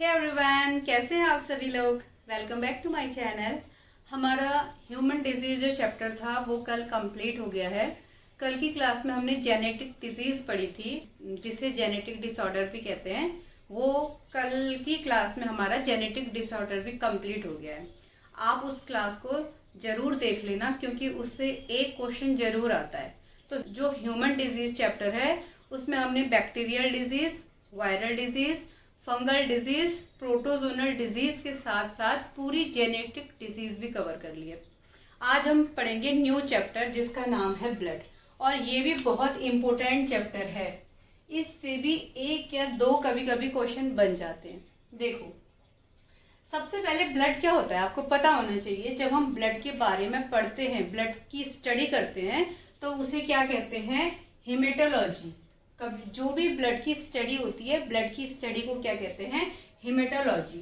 Hey everyone, कैसे हैं आप सभी लोग। Welcome back to my channel. हमारा ह्यूमन डिजीज जो चैप्टर था वो कल कंप्लीट हो गया है। कल की क्लास में हमने जेनेटिक डिजीज पढ़ी थी, जिसे जेनेटिक डिसऑर्डर भी कहते हैं। वो कल की क्लास में हमारा जेनेटिक डिसऑर्डर भी कंप्लीट हो गया है। आप उस क्लास को जरूर देख लेना, क्योंकि उससे एक क्वेश्चन जरूर आता है। तो जो ह्यूमन डिजीज चैप्टर है उसमें हमने bacterial disease, viral disease, fungal disease, प्रोटोजोनल disease के साथ साथ पूरी जेनेटिक डिजीज भी कवर कर लिए। आज हम पढ़ेंगे न्यू चैप्टर जिसका नाम है ब्लड, और ये भी बहुत इम्पोर्टेंट चैप्टर है। इससे भी एक या दो कभी कभी क्वेश्चन बन जाते हैं। देखो, सबसे पहले ब्लड क्या होता है आपको पता होना चाहिए। जब हम ब्लड के बारे में पढ़ते हैं, ब्लड की स्टडी करते हैं, तो उसे क्या कहते हैं? हेमेटोलॉजी। कभी जो भी ब्लड की स्टडी होती है, ब्लड की स्टडी को क्या कहते हैं? हेमेटोलॉजी।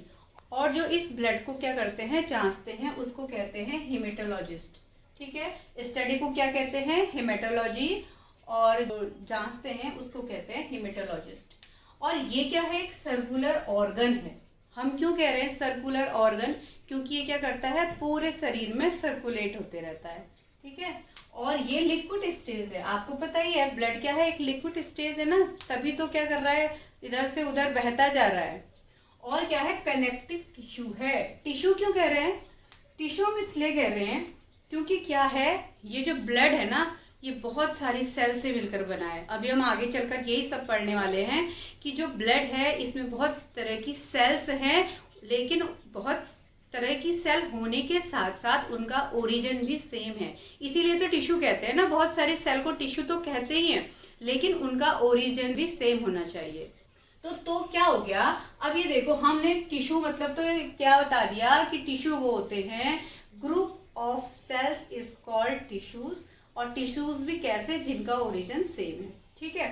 और जो इस ब्लड को क्या करते हैं, जांचते हैं, उसको कहते हैं हेमेटोलॉजिस्ट। ठीक है, स्टडी को क्या कहते हैं? हेमेटोलॉजी। और जो जांचते हैं उसको कहते हैं हेमेटोलॉजिस्ट। और ये क्या है? एक सर्कुलर ऑर्गन है। हम क्यों कह रहे हैं सर्कुलर ऑर्गन? क्योंकि ये क्या करता है? पूरे शरीर में सर्कुलेट होते रहता है। ठीक है, और ये लिक्विड स्टेज है। आपको पता ही है ब्लड क्या है? एक लिक्विड स्टेज है ना, तभी तो क्या कर रहा है, इधर से उधर बहता जा रहा है। और क्या है? कनेक्टिव टिश्यू है। टिश्यू क्यों कह रहे हैं? टिश्यू हम इसलिए कह रहे हैं क्योंकि क्या है, ये जो ब्लड है ना, ये बहुत सारी सेल से मिलकर बना है। अभी हम आगे चलकर यही सब पढ़ने वाले हैं कि जो ब्लड है इसमें बहुत तरह की सेल्स हैं, लेकिन बहुत तरह की सेल होने के साथ साथ उनका ओरिजिन भी सेम है। इसीलिए तो टिश्यू कहते हैं ना। बहुत सारी सेल को टिश्यू तो कहते ही हैं, लेकिन उनका ओरिजिन भी सेम होना चाहिए। तो क्या हो गया? अब ये देखो, हमने टिश्यू मतलब तो क्या बता दिया कि टिश्यू वो होते हैं, group of cells is called tissues. और टिश्यूज भी कैसे? जिनका ओरिजिन सेम है। ठीक है,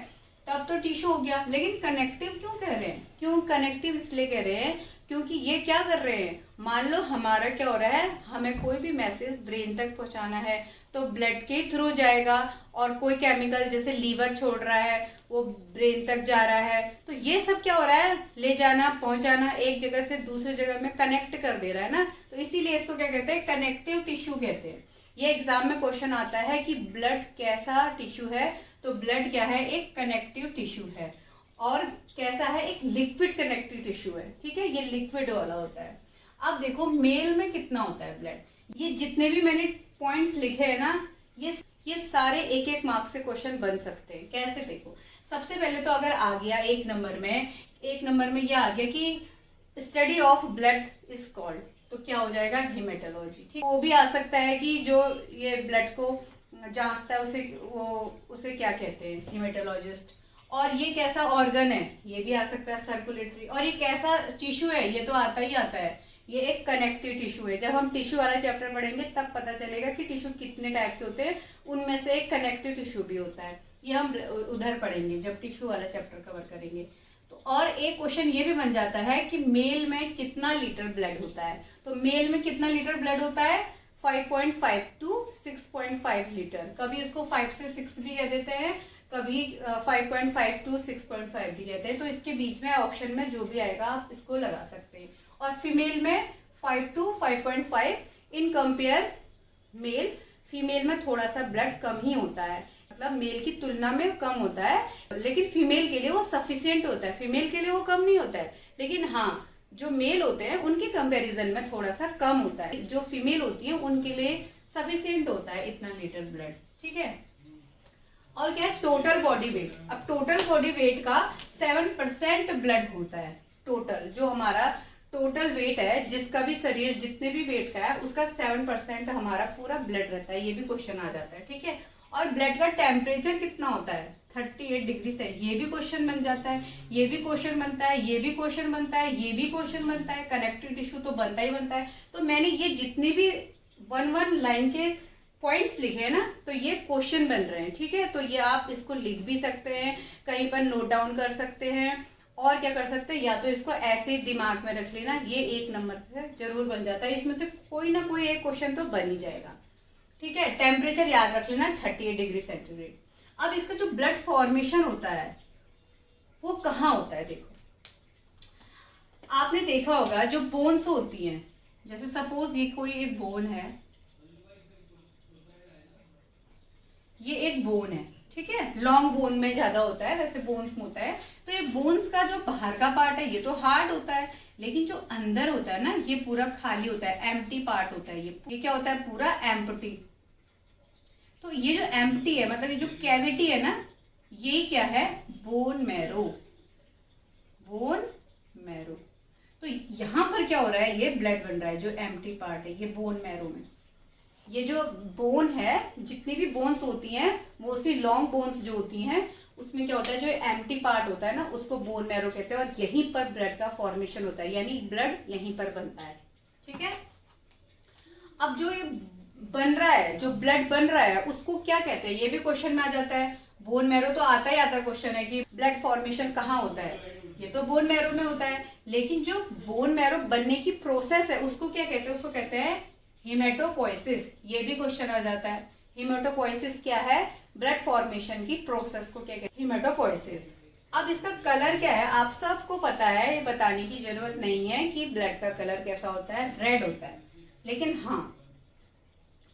तब तो टिश्यू हो गया। लेकिन कनेक्टिव क्यों कह रहे हैं? क्यों कनेक्टिव इसलिए कह रहे हैं क्योंकि ये क्या कर रहे हैं, मान लो हमारा क्या हो रहा है, हमें कोई भी मैसेज ब्रेन तक पहुंचाना है तो ब्लड के थ्रू जाएगा, और कोई केमिकल जैसे लीवर छोड़ रहा है वो ब्रेन तक जा रहा है। तो ये सब क्या हो रहा है? ले जाना, पहुंचाना, एक जगह से दूसरी जगह में कनेक्ट कर दे रहा है ना। तो इसीलिए इसको क्या कहते हैं? कनेक्टिव टिश्यू कहते हैं। ये एग्जाम में क्वेश्चन आता है कि ब्लड कैसा टिश्यू है। तो ब्लड क्या है? एक कनेक्टिव टिश्यू है। और कैसा है? एक लिक्विड कनेक्टिव टिश्यू है। ठीक है, ये लिक्विड वाला होता है। अब देखो मेल में कितना होता है ब्लड। ये जितने भी मैंने पॉइंट्स लिखे हैं ना, ये सारे एक एक मार्क्स से क्वेश्चन बन सकते हैं। कैसे? देखो, सबसे पहले तो अगर आ गया एक नंबर में ये आ गया कि study of blood is called, तो क्या हो जाएगा? हेमेटोलॉजी। ठीक, वो भी आ सकता है कि जो ये ब्लड को जांचता है उसे क्या कहते हैं? हेमेटोलॉजिस्ट। और ये कैसा ऑर्गन है? ये भी आ सकता है, सर्कुलेटरी। और ये कैसा टिश्यू है? ये तो आता ही आता है, ये एक कनेक्टिव टिश्यू है। जब हम टिश्यू वाला चैप्टर पढ़ेंगे तब पता चलेगा कि टिश्यू कितने टाइप के होते हैं। उनमें से एक कनेक्टिव टिश्यू भी होता है। ये हम उधर पढ़ेंगे जब टिश्यू वाला चैप्टर कवर करेंगे। तो और एक क्वेश्चन ये भी बन जाता है कि मेल में कितना लीटर ब्लड होता है। तो मेल में कितना लीटर ब्लड होता है? 5.5 टू 6.5 लीटर। कभी इसको 5 से 6 भी कह देते हैं, कभी 5.5 टू 6.5 भी कहते हैं। तो इसके बीच में ऑप्शन में जो भी आएगा आप इसको लगा सकते हैं। और फीमेल में 5 to 5.5 in compare male. Female में थोड़ा सा ब्लड कम ही होता है, मतलब मेल की तुलना में कम होता है, लेकिन फीमेल के लिए वो सफिशिएंट होता है। फीमेल के लिए वो कम नहीं होता है, लेकिन हाँ, जो मेल होते हैं उनके कंपैरिजन में थोड़ा सा कम होता है। जो फीमेल होती है उनके लिए सफिशिएंट होता है इतना लीटर ब्लड। ठीक है, और क्या है? Total body weight. अब टोटल बॉडी वेट का 7% ब्लड होता है। टोटल जो हमारा टोटल वेट है, जिसका भी शरीर जितने भी वेट का है उसका 7% हमारा पूरा ब्लड रहता है। ये भी क्वेश्चन आ जाता है। ठीक है, और ब्लड का टेम्परेचर कितना होता है? 38 डिग्री से। ये भी क्वेश्चन बन जाता है, ये भी क्वेश्चन बनता है, ये भी क्वेश्चन बनता है, ये भी क्वेश्चन बनता है। कनेक्टिव टिश्यू तो बनता ही बनता है। तो मैंने ये जितने भी वन लाइन के पॉइंट्स लिखे हैं ना, तो ये क्वेश्चन बन रहे हैं। ठीक है, तो ये आप इसको लिख भी सकते हैं, कहीं पर नोट डाउन कर सकते हैं, और क्या कर सकते हैं, या तो इसको ऐसे ही दिमाग में रख लेना। ये एक नंबर से जरूर बन जाता है। इसमें से कोई ना कोई एक क्वेश्चन तो बन ही जाएगा। ठीक है, टेम्परेचर याद रख लेना 38 डिग्री सेंटीग्रेड। अब इसका जो ब्लड फॉर्मेशन होता है वो कहाँ होता है? देखो, आपने देखा होगा जो बोन्स होती हैं, जैसे सपोज ये कोई एक बोन है, ये एक बोन है, ठीक है, लॉन्ग बोन में ज्यादा होता है, वैसे बोन्स में होता है। तो ये बोन्स का जो बाहर का पार्ट है ये तो हार्ड होता है, लेकिन जो अंदर होता है ना ये पूरा खाली होता है, एम्प्टी पार्ट होता है। ये क्या होता है, पूरा एम्प्टी। तो ये जो एम्प्टी है मतलब ये जो कैविटी है ना, ये क्या है, बोन मैरो, बोन मैरो। तो यहाँ पर क्या हो रहा है, ये ब्लड बन रहा है, जो एम्प्टी पार्ट है ये बोन मैरो में। ये जो बोन है, जितनी भी बोन्स होती हैं मोस्टली लॉन्ग बोन्स जो होती हैं उसमें क्या होता है, जो एम्प्टी पार्ट होता है ना उसको बोन मैरो कहते हैं, और यहीं पर ब्लड का फॉर्मेशन होता है, यानी ब्लड यहीं पर बनता है, ठीक है। अब जो ये बन रहा है, जो ब्लड बन रहा है उसको क्या कहते हैं, ये भी क्वेश्चन में आ जाता है। बोन मैरो तो आता ही आता क्वेश्चन है कि ब्लड फॉर्मेशन कहाँ होता है, ये तो बोन मैरो में होता है, लेकिन जो बोन मैरो बनने की प्रोसेस है उसको क्या कहते हैं, उसको कहते हैं हीमेटोपोइसिस। ये भी क्वेश्चन आ जाता है, हीमेटोपोइसिस क्या है, ब्लड फॉर्मेशन की प्रोसेस को क्या कहते हैं, हीमेटोपोइसिस। अब इसका कलर क्या है, आप सबको पता है, ये बताने की जरूरत नहीं है कि ब्लड का कलर कैसा होता है, रेड होता है। लेकिन हाँ,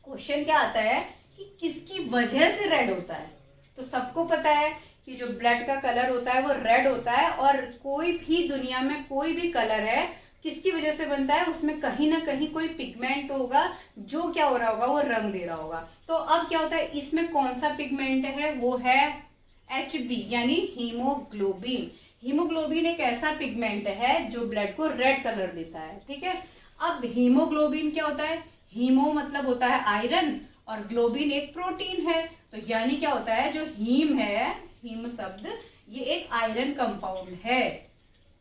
क्वेश्चन क्या आता है कि किसकी वजह से रेड होता है। तो सबको पता है कि जो ब्लड का कलर होता है वो रेड होता है, और कोई भी दुनिया में कोई भी कलर है किसकी वजह से बनता है, उसमें कहीं ना कहीं कोई पिगमेंट होगा जो क्या हो रहा होगा, वो रंग दे रहा होगा। तो अब क्या होता है, इसमें कौन सा पिगमेंट है, वो है HB यानी हीमोग्लोबिन। हीमोग्लोबिन एक ऐसा पिगमेंट है जो ब्लड को रेड कलर देता है, ठीक है। अब हीमोग्लोबिन क्या होता है, हीमो मतलब होता है आयरन, और ग्लोबिन एक प्रोटीन है। तो यानी क्या होता है, जो हीम है, हीम शब्द ये एक आयरन कंपाउंड है,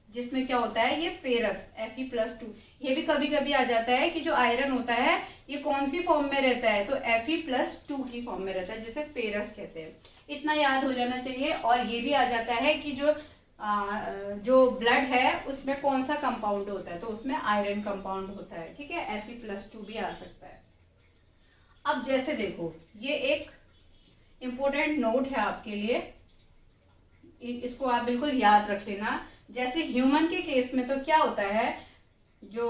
जिसमें क्या होता है, ये फेरस Fe+2। ये भी कभी कभी आ जाता है कि जो आयरन होता है ये कौन सी फॉर्म में रहता है, तो Fe+2 की फॉर्म में रहता है, जिसे फेरस कहते हैं। इतना याद हो जाना चाहिए। और ये भी आ जाता है कि जो ब्लड है उसमें कौन सा कंपाउंड होता है, तो उसमें आयरन कंपाउंड होता है, ठीक है, Fe+2 भी आ सकता है। अब जैसे देखो, ये एक इम्पोर्टेंट नोट है आपके लिए, इसको आप बिल्कुल याद रख लेना। जैसे ह्यूमन के केस में तो क्या होता है, जो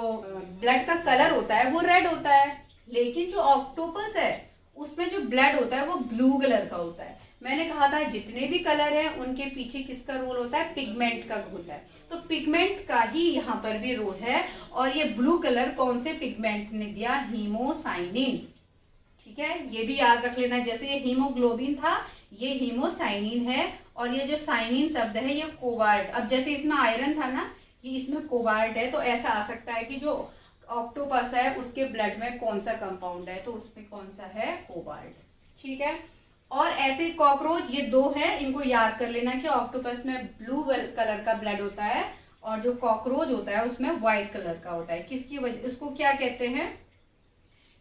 ब्लड का कलर होता है वो रेड होता है, लेकिन जो ऑक्टोपस है उसमें जो ब्लड होता है वो ब्लू कलर का होता है। मैंने कहा था जितने भी कलर हैं उनके पीछे किसका रोल होता है, पिगमेंट का होता है। तो पिगमेंट का ही यहाँ पर भी रोल है, और ये ब्लू कलर कौन से पिगमेंट ने दिया, हीमोसाइनिन, ठीक है, ये भी याद रख लेना। जैसे ये हीमोग्लोबिन था, ये हीमोसाइनिन है, और ये जो साइनिन शब्द है ये कोबाल्ट। अब जैसे इसमें आयरन था ना, ये इसमें कोबाल्ट है, तो ऐसा आ सकता है कि जो ऑक्टोपस है उसके ब्लड में कौन सा कंपाउंड है, तो उसमें कौन सा है, कोबाल्ट, ठीक है। और ऐसे कॉकरोच, ये दो है, इनको याद कर लेना कि ऑक्टोपस में ब्लू कलर का ब्लड होता है, और जो कॉकरोच होता है उसमें व्हाइट कलर का होता है। किसकी वजह, इसको क्या कहते हैं,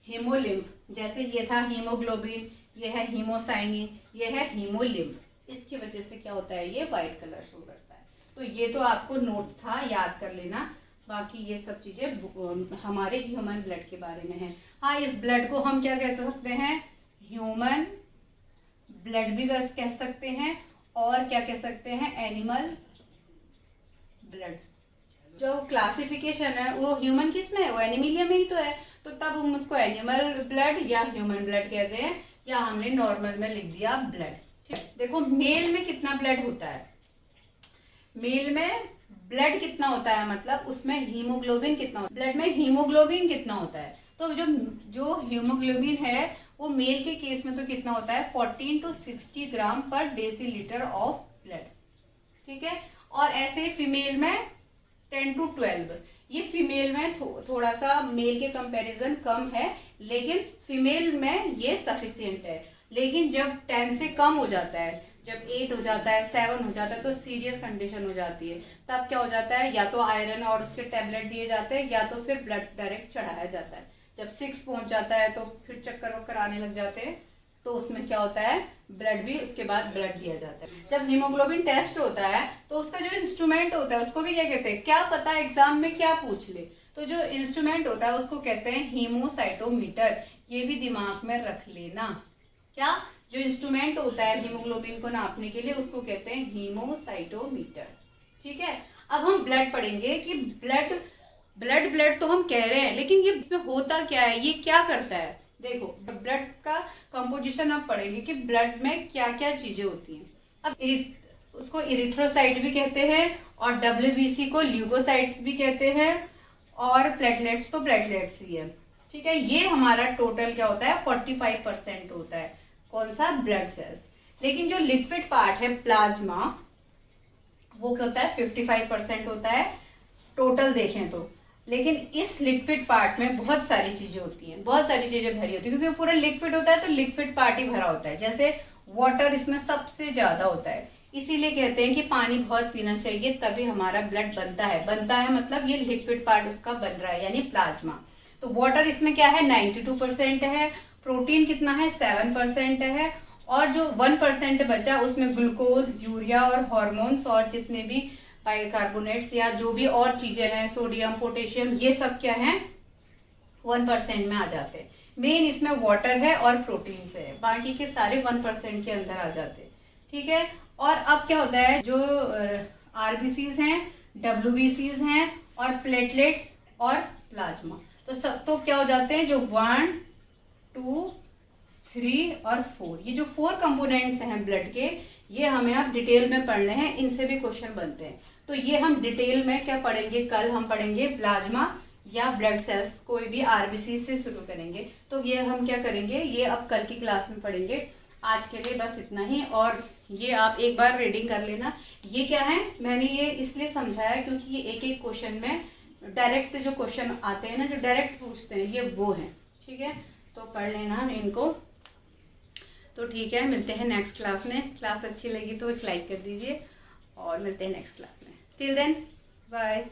हीमोलिम्फ। जैसे ये था हीमोग्लोबिन, ये है हीमोसाइनिन, ये है हीमोलिम्फ, इसकी वजह से क्या होता है, ये व्हाइट कलर शो करता है। तो ये तो आपको नोट था, याद कर लेना। बाकी ये सब चीजें हमारे ह्यूमन ब्लड के बारे में है। हाँ, इस ब्लड को हम क्या कह सकते हैं, ह्यूमन ब्लड भी कह सकते हैं, और क्या कह सकते हैं, एनिमल ब्लड। जो क्लासिफिकेशन है वो ह्यूमन किस में है, वो एनिमलिया में ही तो है, तो तब हम उसको एनिमल ब्लड या ह्यूमन ब्लड कहते हैं, या हमने नॉर्मल में लिख दिया ब्लड, ठीक है। देखो मेल में कितना ब्लड होता है, मेल में ब्लड कितना होता है, मतलब उसमें हीमोग्लोबिन कितना होता है, ब्लड में हीमोग्लोबिन कितना होता है। तो जो हीमोग्लोबिन है वो मेल के केस में तो कितना होता है, 14 to 60 ग्राम पर डेसीलीटर ऑफ ब्लड, ठीक है। और ऐसे फीमेल में 10 to 12। ये फीमेल में थोड़ा सा मेल के कंपैरिजन कम है, लेकिन फीमेल में ये सफिशिएंट है। लेकिन जब 10 से कम हो जाता है, जब 8 हो जाता है, 7 हो जाता है, तो सीरियस कंडीशन हो जाती है। तब क्या हो जाता है, या तो आयरन और उसके टैबलेट दिए जाते हैं, या तो फिर ब्लड डायरेक्ट चढ़ाया जाता है। जब 6 पहुंच जाता है तो फिर चक्कर वक्कर आने लग जाते हैं, तो उसमें क्या होता है, ब्लड भी उसके बाद ब्लड दिया जाता है। जब हीमोग्लोबिन टेस्ट होता है तो उसका जो इंस्ट्रूमेंट होता है उसको भी क्या कहते हैं, क्या पता एग्जाम में क्या पूछ ले, तो जो इंस्ट्रूमेंट होता है उसको कहते हैं हीमोसाइटोमीटर। ये भी दिमाग में रख लेना, क्या जो इंस्ट्रूमेंट होता है हीमोग्लोबिन को नापने के लिए उसको कहते हैं हीमोसाइटोमीटर, ठीक है। अब हम ब्लड पढ़ेंगे कि ब्लड तो हम कह रहे हैं, लेकिन ये इसमें होता क्या है, ये क्या करता है। देखो ब्लड का कंपोजिशन आप पढ़ेंगे कि ब्लड में क्या क्या चीजें होती हैं। अब उसको इरिथ्रोसाइट भी कहते हैं और डब्ल्यूबीसी को ल्यूकोसाइट्स भी कहते हैं और प्लेटलेट्स तो प्लेटलेट्स ही है। ठीक है, ये हमारा टोटल क्या होता है 45% होता है कौन सा, ब्लड सेल्स। लेकिन जो लिक्विड पार्ट है प्लाज्मा, वो क्या होता है 55% होता है टोटल देखें तो। लेकिन इस लिक्विड पार्ट में बहुत सारी चीजें होती हैं, बहुत सारी चीजें भरी होती है, क्योंकि पूरा लिक्विड होता है तो लिक्विड पार्ट ही भरा होता है। जैसे वाटर इसमें सबसे ज्यादा होता है, इसीलिए कहते हैं कि पानी बहुत पीना चाहिए तभी हमारा ब्लड बनता है मतलब ये लिक्विड पार्ट उसका बन रहा है यानी प्लाज्मा। तो वाटर इसमें क्या है 92% है, प्रोटीन कितना है 7% है, और जो 1% बचा उसमें ग्लूकोज, यूरिया और हॉर्मोन्स और जितने भी बाइकार्बोनेट्स या जो भी और चीजें हैं, सोडियम, पोटेशियम, ये सब क्या है 1% में आ जाते हैं। मेन इसमें वाटर है और प्रोटीन से है, बाकी के सारे 1% के अंदर आ जाते हैं। ठीक है, और अब क्या होता है जो आरबीसीज हैं, डब्ल्यूबीसीज हैं और प्लेटलेट्स और प्लाज्मा, तो सब तो क्या हो जाते हैं जो 1, 2, 3 और 4, ये जो 4 कंपोनेंट्स हैं ब्लड के, ये हमें अब डिटेल में पढ़ने हैं, इनसे भी क्वेश्चन बनते हैं। तो ये हम डिटेल में क्या पढ़ेंगे, कल हम पढ़ेंगे प्लाज्मा या ब्लड सेल्स, कोई भी आरबीसी से शुरू करेंगे। तो ये हम क्या करेंगे, ये अब कल की क्लास में पढ़ेंगे। आज के लिए बस इतना ही, और ये आप एक बार रीडिंग कर लेना। ये क्या है, मैंने ये इसलिए समझाया क्योंकि ये एक एक क्वेश्चन में डायरेक्ट जो क्वेश्चन आते हैं ना, जो डायरेक्ट पूछते हैं, ये वो हैं। ठीक है, तो पढ़ लेना इनको। तो ठीक है, मिलते हैं नेक्स्ट क्लास में। क्लास अच्छी लगी तो एक लाइक कर दीजिए और मिलते हैं नेक्स्ट क्लास में। Till then bye.